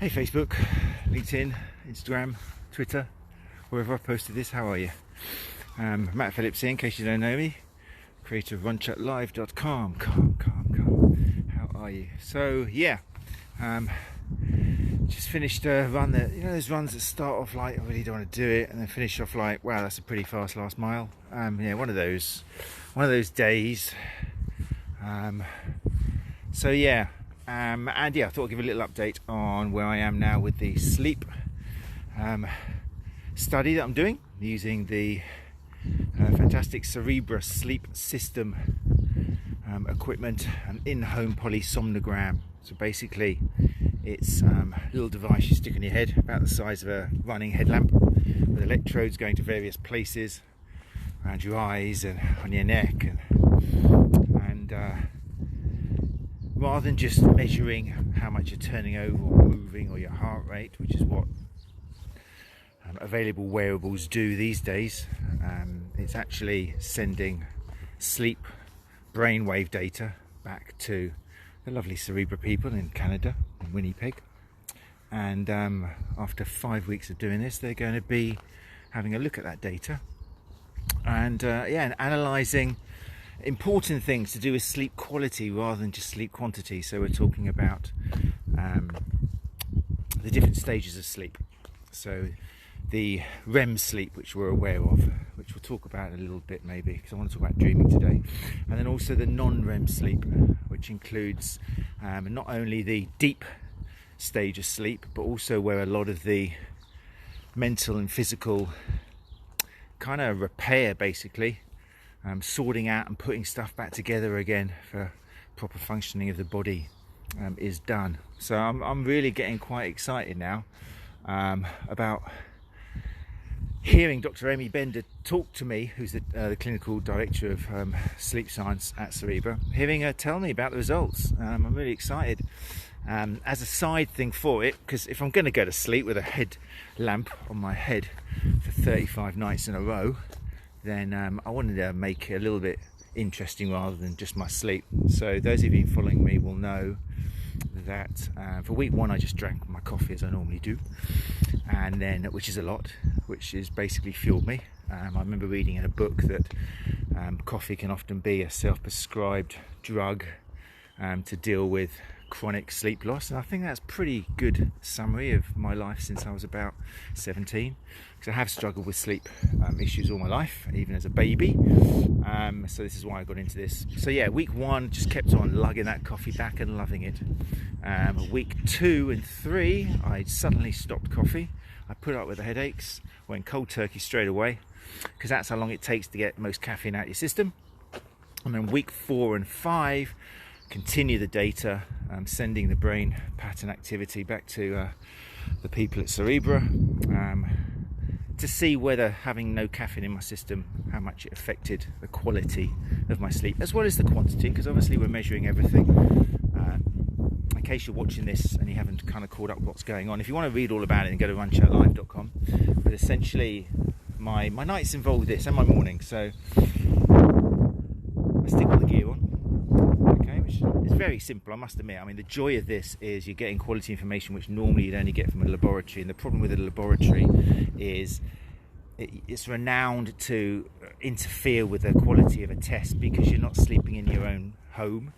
Hey Facebook, LinkedIn, Instagram, Twitter, wherever I've posted this, how are you? Matt Phillips here, in case you don't know me, creator of RunChatLive.com. How are you? So yeah, just finished a run that, those runs that start off like, I really don't want to do it, and then finish off like, wow, that's a pretty fast last mile. One of those days. I thought I'd give a little update on where I am now with the sleep study that I'm doing using the fantastic Cerebra sleep system equipment, an in-home polysomnogram. So basically it's a little device you stick on your head about the size of a running headlamp, with electrodes going to various places around your eyes and on your neck, and rather than just measuring how much you're turning over or moving, or your heart rate, which is what available wearables do these days, it's actually sending sleep brainwave data back to the lovely Cerebra people in Canada, in Winnipeg. And after 5 weeks of doing this, they're going to be having a look at that data and analysing important things to do with sleep quality rather than just sleep quantity. So we're talking about the different stages of sleep. So the REM sleep, which we're aware of, which we'll talk about a little bit maybe, because I want to talk about dreaming today. And then also the non-REM sleep, which includes not only the deep stage of sleep, but also where a lot of the mental and physical kind of repair, basically, sorting out and putting stuff back together again for proper functioning of the body is done. So I'm really getting quite excited now about hearing Dr. Amy Bender talk to me, who's the clinical director of sleep science at Cerebra, hearing her tell me about the results. I'm really excited. As a side thing for it, because if I'm going to go to sleep with a head lamp on my head for 35 nights in a row, then I wanted to make it a little bit interesting rather than just my sleep. So those of you following me will know that for week 1 I just drank my coffee as I normally do, and then, which is a lot, which is basically fueled me. I remember reading in a book that coffee can often be a self-prescribed drug to deal with chronic sleep loss, and I think that's a pretty good summary of my life since I was about 17, because I have struggled with sleep issues all my life, even as a baby. So this is why I got into this. So yeah, week 1 just kept on lugging that coffee back and loving it. Week 2 and 3 I suddenly stopped coffee. I put up with the headaches, went cold turkey straight away, because that's how long it takes to get most caffeine out of your system. And then week 4 and 5 continue the data, sending the brain pattern activity back to the people at Cerebra to see whether having no caffeine in my system, how much it affected the quality of my sleep as well as the quantity, because obviously we're measuring everything. In case you're watching this and you haven't kind of caught up what's going on, if you want to read all about it, then go to RunChatLive.com. But essentially my nights involve this, and my morning. So I stick all the gear on, which is very simple, I must admit. I mean, the joy of this is you're getting quality information which normally you'd only get from a laboratory, and the problem with a laboratory is it's renowned to interfere with the quality of a test, because you're not sleeping in your own home.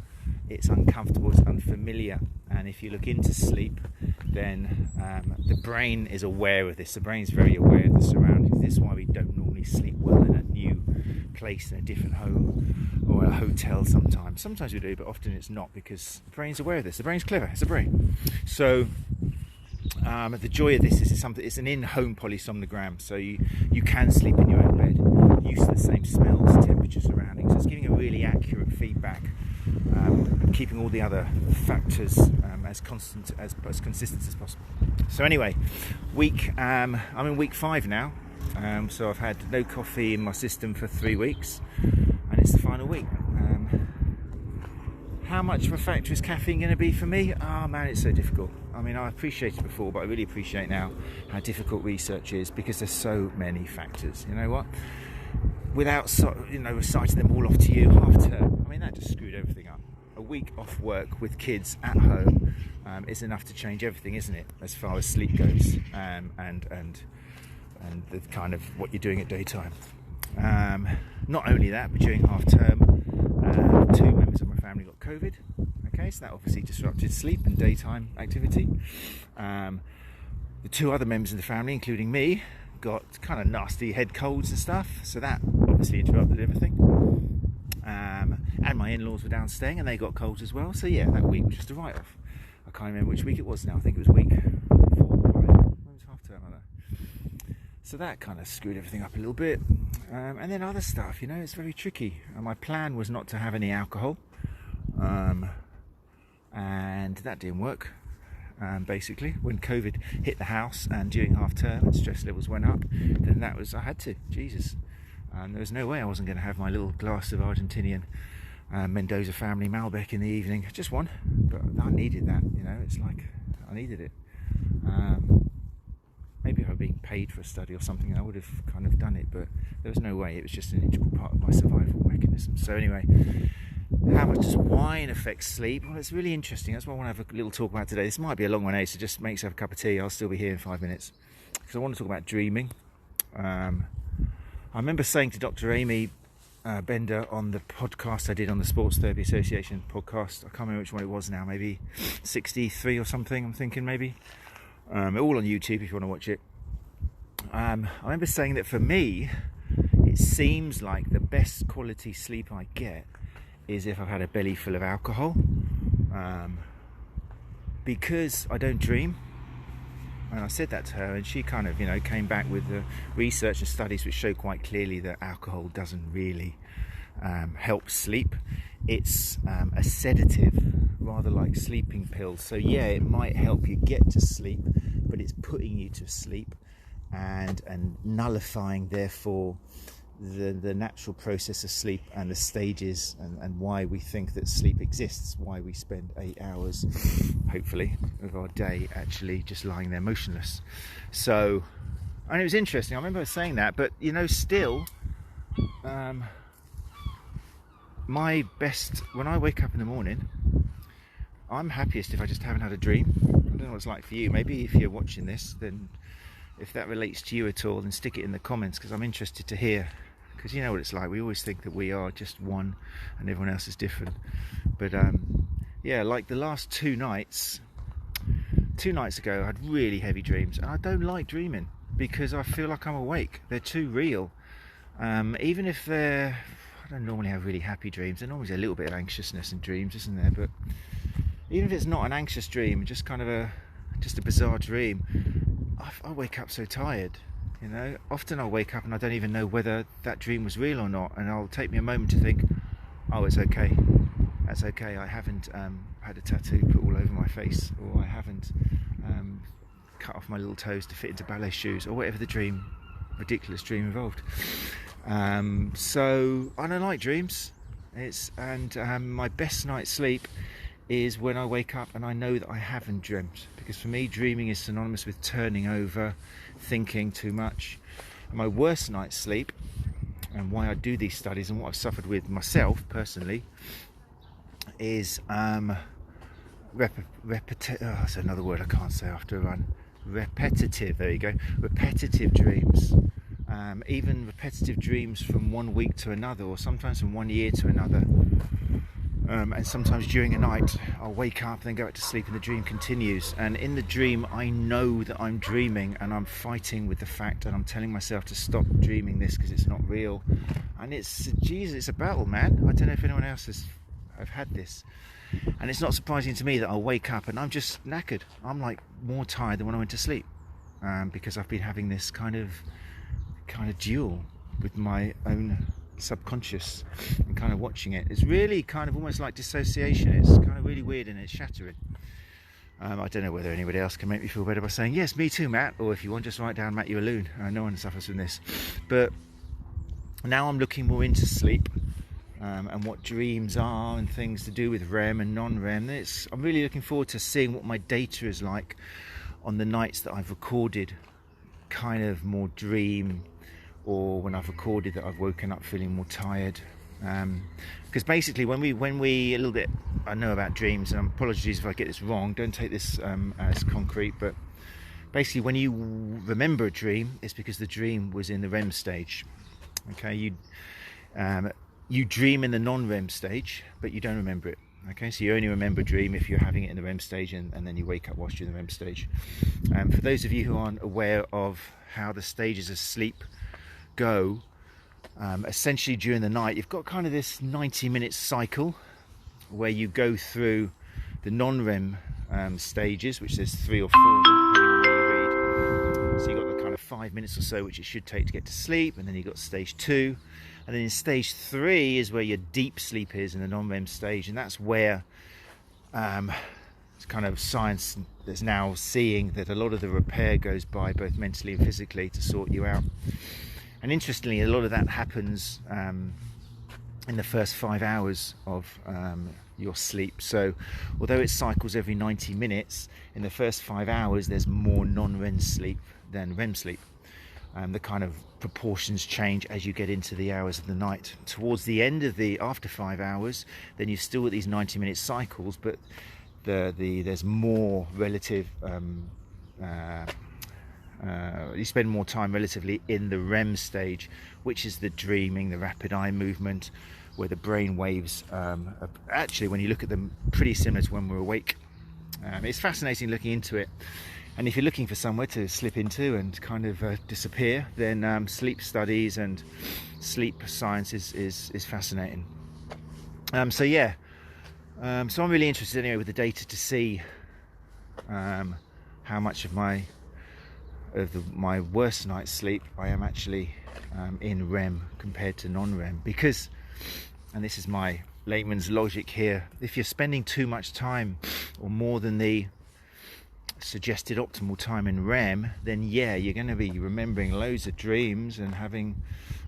It's uncomfortable, it's unfamiliar, and if you look into sleep, then the brain is aware of this. The brain's very aware of the surroundings. This is why we don't normally sleep well in a new place, in a different home or a hotel sometimes. Sometimes we do, but often it's not, because the brain's aware of this. The brain's clever, it's a brain. So the joy of this is it's an in-home polysomnogram, so you can sleep in your own bed, used to the same smells, temperature, surroundings. It's giving a really accurate feedback, and keeping all the other factors as consistent as possible. So anyway, I'm in week 5 now. So I've had no coffee in my system for 3 weeks, and it's the final week. How much of a factor is caffeine going to be for me? Oh man, it's so difficult. I mean, I appreciated before, but I really appreciate now how difficult research is, because there's so many factors. You know what? Without reciting them all off to you half term, I mean, that just screwed everything up. A week off work with kids at home is enough to change everything, isn't it, as far as sleep goes, and the kind of what you're doing at daytime. Not only that, but during half term, 2 members of my family got COVID. Okay, so that obviously disrupted sleep and daytime activity. The 2 other members of the family, including me, got kind of nasty head colds and stuff, so that obviously interrupted everything. And my in-laws were down staying and they got colds as well, so yeah, that week was just a write-off. I can't remember which week it was now. I think it was week 4. When was half term? I don't know. So that kind of screwed everything up a little bit. And then other stuff, you know, it's very tricky. My plan was not to have any alcohol, and that didn't work. Basically, when COVID hit the house and during half term and stress levels went up, then I had to, Jesus. There was no way I wasn't going to have my little glass of Argentinian Mendoza family Malbec in the evening. Just one, but I needed that, you know, it's like, I needed it. Maybe if I were being paid for a study or something, I would have kind of done it, but there was no way. It was just an integral part of my survival mechanism. So anyway, how much does wine affect sleep? Well, it's really interesting. That's what I want to have a little talk about today. This might be a long one, so just make yourself a cup of tea. I'll still be here in 5 minutes, because I want to talk about dreaming. I remember saying to Dr. Amy Bender on the podcast I did on the Sports Therapy Association podcast, I can't remember which one it was now, maybe 63 or something, I'm thinking maybe. All on YouTube if you want to watch it. I remember saying that for me, it seems like the best quality sleep I get is if I've had a belly full of alcohol, because I don't dream. And I said that to her, and she kind of, you know, came back with the research and studies which show quite clearly that alcohol doesn't really help sleep. It's a sedative, rather like sleeping pills. So yeah, it might help you get to sleep, but it's putting you to sleep and nullifying, therefore, the natural process of sleep and the stages and why we think that sleep exists, why we spend 8 hours, hopefully, of our day actually just lying there motionless. So, and it was interesting, I remember saying that, but you know, still, my best, when I wake up in the morning, I'm happiest if I just haven't had a dream. I don't know what it's like for you. Maybe if you're watching this, then if that relates to you at all, then stick it in the comments, because I'm interested to hear. Because you know what it's like, we always think that we are just one and everyone else is different. But yeah, like the last 2 nights ago, I had really heavy dreams, and I don't like dreaming because I feel like I'm awake. They're too real. Even if I don't normally have really happy dreams, there's always a little bit of anxiousness in dreams, isn't there? But even if it's not an anxious dream, just kind of just a bizarre dream, I wake up so tired. You know, often I'll wake up and I don't even know whether that dream was real or not, and I'll take me a moment to think, oh, it's okay, that's okay, I haven't had a tattoo put all over my face, or I haven't cut off my little toes to fit into ballet shoes, or whatever the ridiculous dream involved. So I don't like dreams. My best night's sleep is when I wake up and I know that I haven't dreamt, because for me dreaming is synonymous with turning over, thinking too much. And my worst night's sleep, and why I do these studies and what I've suffered with myself personally, is that's another word I can't say after a run. Repetitive, there you go, repetitive dreams. Even repetitive dreams from one week to another, or sometimes from 1 year to another. And sometimes during a night I'll wake up, then go back to sleep, and the dream continues. And in the dream I know that I'm dreaming, and I'm fighting with the fact, and I'm telling myself to stop dreaming this because it's not real. And it's a battle, man. I don't know if anyone else have had this. And it's not surprising to me that I'll wake up and I'm just knackered. I'm like more tired than when I went to sleep, because I've been having this kind of duel with my own subconscious and kind of watching it. It's really kind of almost like dissociation. It's kind of really weird and it's shattering. I don't know whether anybody else can make me feel better by saying, yes, me too, Matt, or if you want, just write down Matt, you're a loon. No one suffers from this. But now I'm looking more into sleep, and what dreams are, and things to do with REM and non-REM. I'm really looking forward to seeing what my data is like on the nights that I've recorded kind of more dream, or when I've recorded that I've woken up feeling more tired. Because basically when we a little bit, I know about dreams, and apologies if I get this wrong, don't take this as concrete, but basically when you remember a dream, it's because the dream was in the REM stage. Okay, you dream in the non-REM stage, but you don't remember it. Okay, so you only remember a dream if you're having it in the REM stage, and then you wake up whilst you're in the REM stage. For those of you who aren't aware of how the stages of sleep go, essentially during the night you've got kind of this 90-minute cycle where you go through the non-REM stages, which there's 3 or 4 of them, depending on where you read. So you've got the kind of 5 minutes or so which it should take to get to sleep, and then you've got stage 2, and then in stage 3 is where your deep sleep is, in the non-REM stage, and that's where it's kind of science that's now seeing that a lot of the repair goes by, both mentally and physically, to sort you out. And interestingly, a lot of that happens in the first 5 hours of your sleep. So although it cycles every 90 minutes, in the first 5 hours there's more non-REM sleep than REM sleep. The kind of proportions change as you get into the hours of the night. Towards the end of after 5 hours, then you're still at these 90-minute cycles, but there's more relative you spend more time relatively in the REM stage, which is the dreaming, the rapid eye movement, where the brain waves are actually, when you look at them, pretty similar to when we're awake. It's fascinating looking into it, and if you're looking for somewhere to slip into and kind of disappear, then sleep studies and sleep science is fascinating. So I'm really interested anyway with the data to see how much of my worst night's sleep I am actually in REM compared to non-REM, because, and this is my layman's logic here, if you're spending too much time or more than the suggested optimal time in REM, then you're going to be remembering loads of dreams and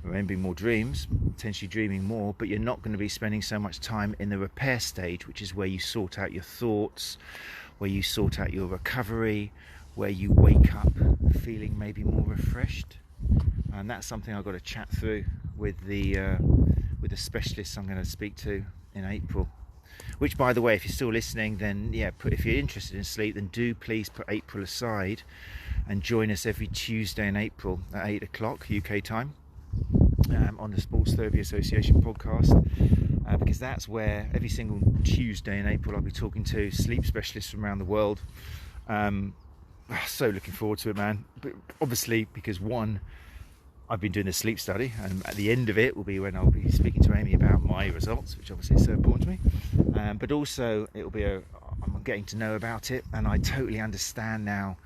remembering more dreams, potentially dreaming more, but you're not going to be spending so much time in the repair stage, which is where you sort out your thoughts, where you sort out your recovery, where you wake up feeling maybe more refreshed. And that's something I've got to chat through with the specialists I'm going to speak to in April. Which, by the way, if you're still listening, then if you're interested in sleep, then do please put April aside and join us every Tuesday in April at 8 o'clock UK time on the Sports Therapy Association podcast, because that's where every single Tuesday in April I'll be talking to sleep specialists from around the world. So looking forward to it, man. But obviously, because one, I've been doing a sleep study, and at the end of it will be when I'll be speaking to Amy about my results, which obviously is so important to me. But also it'll be I'm getting to know about it, and I totally understand now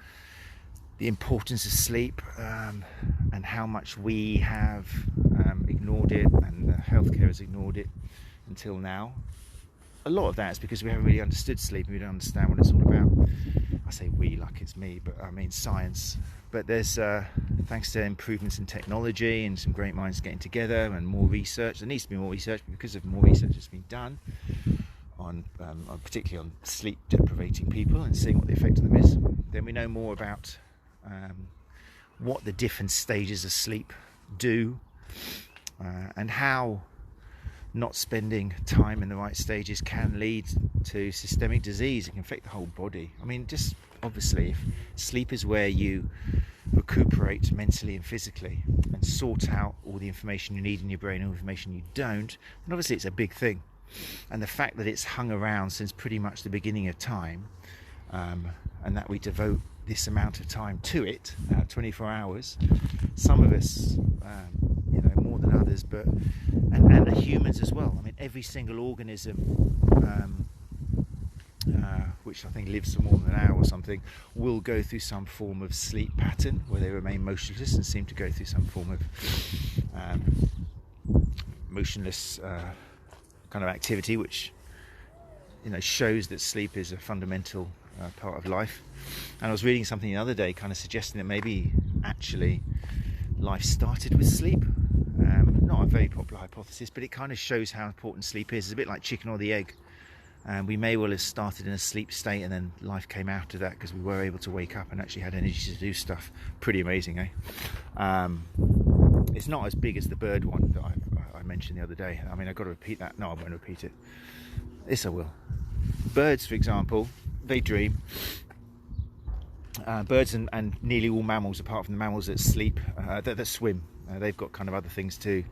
the importance of sleep, and how much we have ignored it, and healthcare has ignored it until now. A lot of that is because we haven't really understood sleep, and we don't understand what it's all about. I say we like it's me, but I mean science. But there's thanks to improvements in technology and some great minds getting together and more research. There needs to be more research, because of more research that's been done on particularly on sleep deprivating people and seeing what the effect on them is. Then we know more about what the different stages of sleep do, and how not spending time in the right stages can lead to systemic disease. It can affect the whole body. I mean, just obviously, if sleep is where you recuperate mentally and physically and sort out all the information you need in your brain and information you don't, then obviously it's a big thing. And the fact that it's hung around since pretty much the beginning of time, and that we devote this amount of time to it, 24 hours, some of us more than others, but and the humans as well. I mean, every single organism which I think lives for more than an hour or something, will go through some form of sleep pattern where they remain motionless and seem to go through some form of motionless kind of activity, which shows that sleep is a fundamental part of life. And I was reading something the other day kind of suggesting that maybe actually life started with sleep. Not a very popular hypothesis, but it kind of shows how important sleep is. It's a bit like chicken or the egg. We may well have started in a sleep state, and then life came after that because we were able to wake up and actually had energy to do stuff. Pretty amazing, eh? It's not as big as the bird one that I mentioned the other day. I mean, I've got to repeat that. No, I won't repeat it. Yes, I will. Birds, for example, they dream. Birds and nearly all mammals, apart from the mammals that sleep, that swim, they've got kind of other things to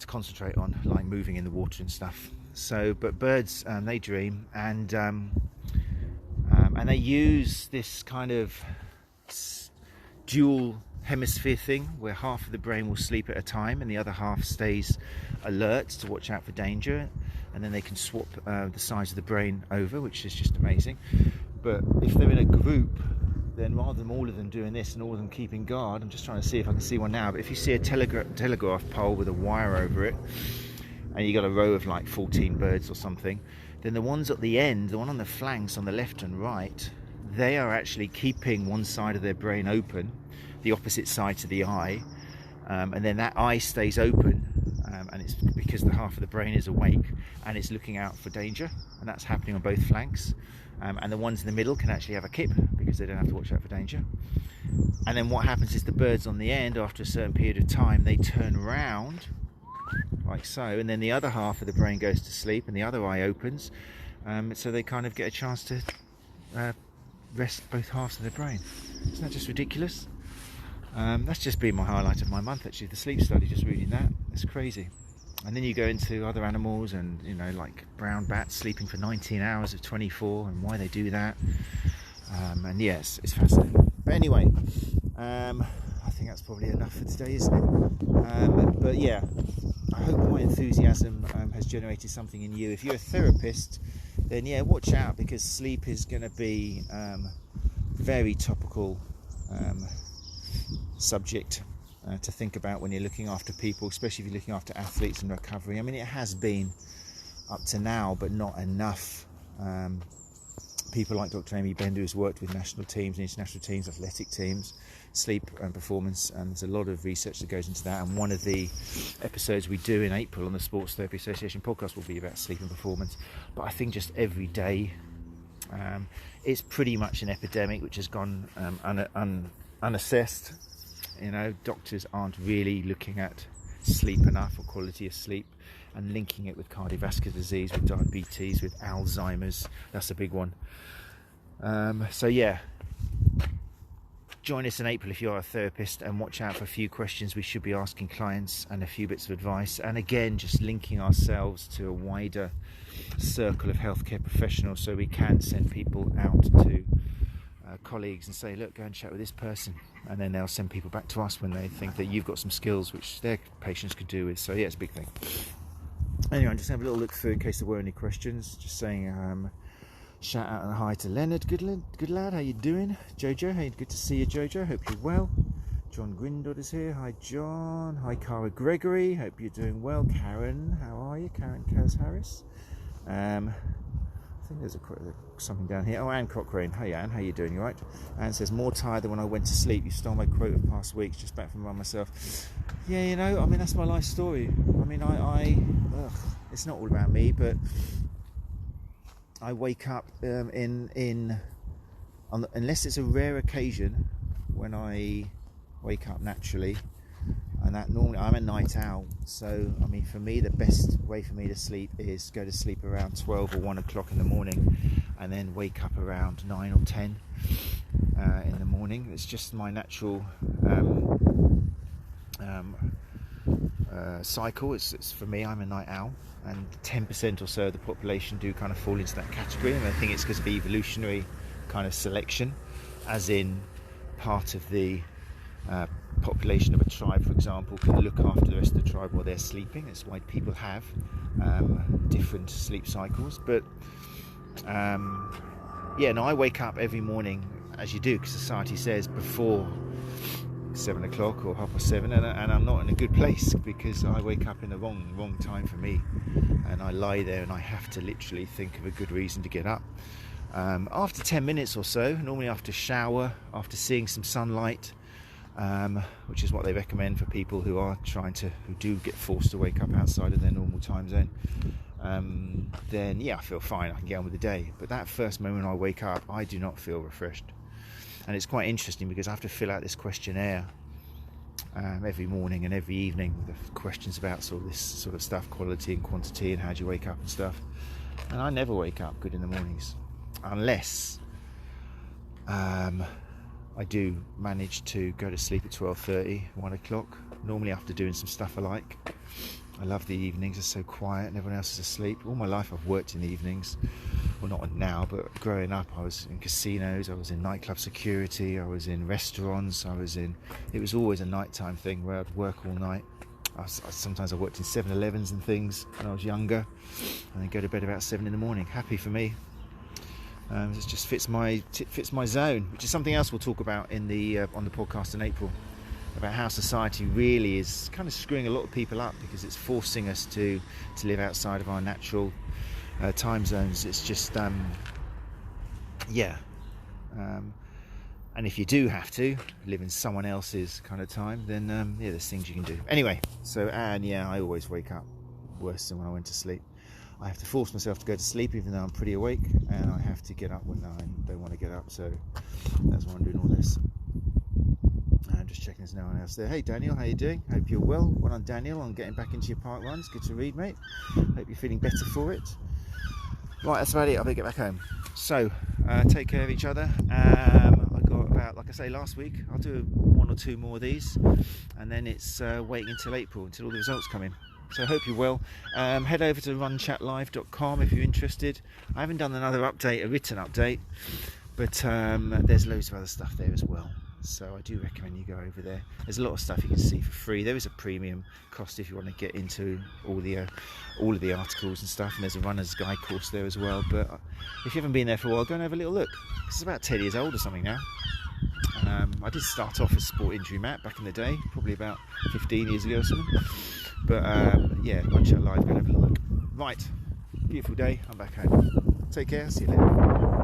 to concentrate on, like moving in the water and stuff. So, but birds, they dream, and they use this kind of dual hemisphere thing, where half of the brain will sleep at a time and the other half stays alert to watch out for danger, and then they can swap the size of the brain over, which is just amazing. But if they're in a group, then rather than all of them doing this and all of them keeping guard, I'm just trying to see if I can see one now, but if you see a telegraph pole with a wire over it, and you got a row of like 14 birds or something, then the ones at the end, the one on the flanks on the left and right, they are actually keeping one side of their brain open, the opposite side to the eye, and then that eye stays open, and it's because the half of the brain is awake and it's looking out for danger, and that's happening on both flanks. And the ones in the middle can actually have a kip because they don't have to watch out for danger. And then what happens is the birds on the end, after a certain period of time, they turn around like so, and then the other half of the brain goes to sleep and the other eye opens, so they kind of get a chance to rest both halves of their brain. Isn't that just ridiculous? That's just been my highlight of my month, actually, the sleep study, just reading that. It's crazy. And then you go into other animals, and you know, like brown bats sleeping for 19 hours of 24, and why they do that. And yes, it's fascinating. But anyway, I think that's probably enough for today, isn't it? But yeah, I hope my enthusiasm has generated something in you. If you're a therapist, then yeah, watch out, because sleep is going to be very topical subject to think about when you're looking after people, especially if you're looking after athletes in recovery. I mean, it has been up to now, but not enough. People like Dr. Amy Bender, who's worked with national teams, international teams, athletic teams, sleep and performance, and there's a lot of research that goes into that. And one of the episodes we do in April on the Sports Therapy Association podcast will be about sleep and performance. But I think just every day, it's pretty much an epidemic which has gone unassessed. You know, doctors aren't really looking at sleep enough, or quality of sleep, and linking it with cardiovascular disease, with diabetes, with Alzheimer's. That's a big one. So yeah, join us in April if you're a therapist, and watch out for a few questions we should be asking clients and a few bits of advice. And again, just linking ourselves to a wider circle of healthcare professionals, so we can send people out to colleagues and say, look, go and chat with this person, and then they'll send people back to us when they think that you've got some skills which their patients could do with. So yeah, it's a big thing. Anyway, I'm just going to have a little look through in case there were any questions. Just saying shout out and hi to Leonard, good lad, how you doing? Jojo, hey, good to see you, Jojo, hope you're well. John Grindod is here. Hi John. Hi Cara Gregory, hope you're doing well. Karen, how are you? Karen Kaz Harris. I think there's something down here. Oh, Anne Cochrane. Hey Anne, how you doing? You right? Anne says, more tired than when I went to sleep. You stole my quote of past weeks, just back from run myself. Yeah, you know, I mean, that's my life story. I mean, it's not all about me, but I wake up unless it's a rare occasion when I wake up naturally, and that normally, I'm a night owl, so I mean, for me, the best way for me to sleep is go to sleep around 12 or 1 o'clock in the morning, and then wake up around 9 or 10 in the morning. It's just my natural cycle. It's for me, I'm a night owl, and 10% or so of the population do kind of fall into that category, and I think it's because of evolutionary kind of selection, as in part of the population of a tribe, for example, can look after the rest of the tribe while they're sleeping. That's why people have different sleep cycles. But yeah, no, I wake up every morning, as you do, because society says before 7 o'clock or 7:30, and I'm not in a good place, because I wake up in the wrong time for me, and I lie there and I have to literally think of a good reason to get up. After 10 minutes or so, normally after shower, after seeing some sunlight, which is what they recommend for people who do get forced to wake up outside of their normal time zone, then yeah, I feel fine, I can get on with the day. But that first moment I wake up, I do not feel refreshed. And it's quite interesting, because I have to fill out this questionnaire every morning and every evening with the questions about sort of this sort of stuff, quality and quantity, and how do you wake up and stuff. And I never wake up good in the mornings unless I do manage to go to sleep at 12:30, 1 o'clock, normally after doing some stuff I like. I love the evenings, they're so quiet and everyone else is asleep. All my life I've worked in the evenings. Well, not now, but growing up I was in casinos, I was in nightclub security, I was in restaurants, it was always a nighttime thing where I'd work all night. Sometimes I worked in 7-Elevens and things when I was younger, and then go to bed about 7 in the morning. Happy for me. It just fits my zone, which is something else we'll talk about in the on the podcast in April, about how society really is kind of screwing a lot of people up because it's forcing us to live outside of our natural time zones. It's just and if you do have to live in someone else's kind of time, then there's things you can do. Anyway, I always wake up worse than when I went to sleep. I have to force myself to go to sleep even though I'm pretty awake, and I have to get up when I don't want to get up, so that's why I'm doing all this. I'm just checking there's no one else there. Hey Daniel, how you doing? Hope you're well. Well done Daniel on getting back into your park runs. Good to read, mate. Hope you're feeling better for it. Right, that's about it. I better get back home. So, take care of each other. I got about, like I say, last week. I'll do 1 or 2 more of these, and then it's waiting until April, until all the results come in. So I hope you're well. Head over to runchatlive.com if you're interested. I haven't done another update, a written update, but there's loads of other stuff there as well. So I do recommend you go over there. There's a lot of stuff you can see for free. There is a premium cost if you want to get into all of the articles and stuff. And there's a runner's guide course there as well. But if you haven't been there for a while, go and have a little look. It's about 10 years old or something now. I did start off as sport injury map back in the day, probably about 15 years ago or something. But Run Chat Live, go and have a look. Right, beautiful day, I'm back home. Take care, see you later.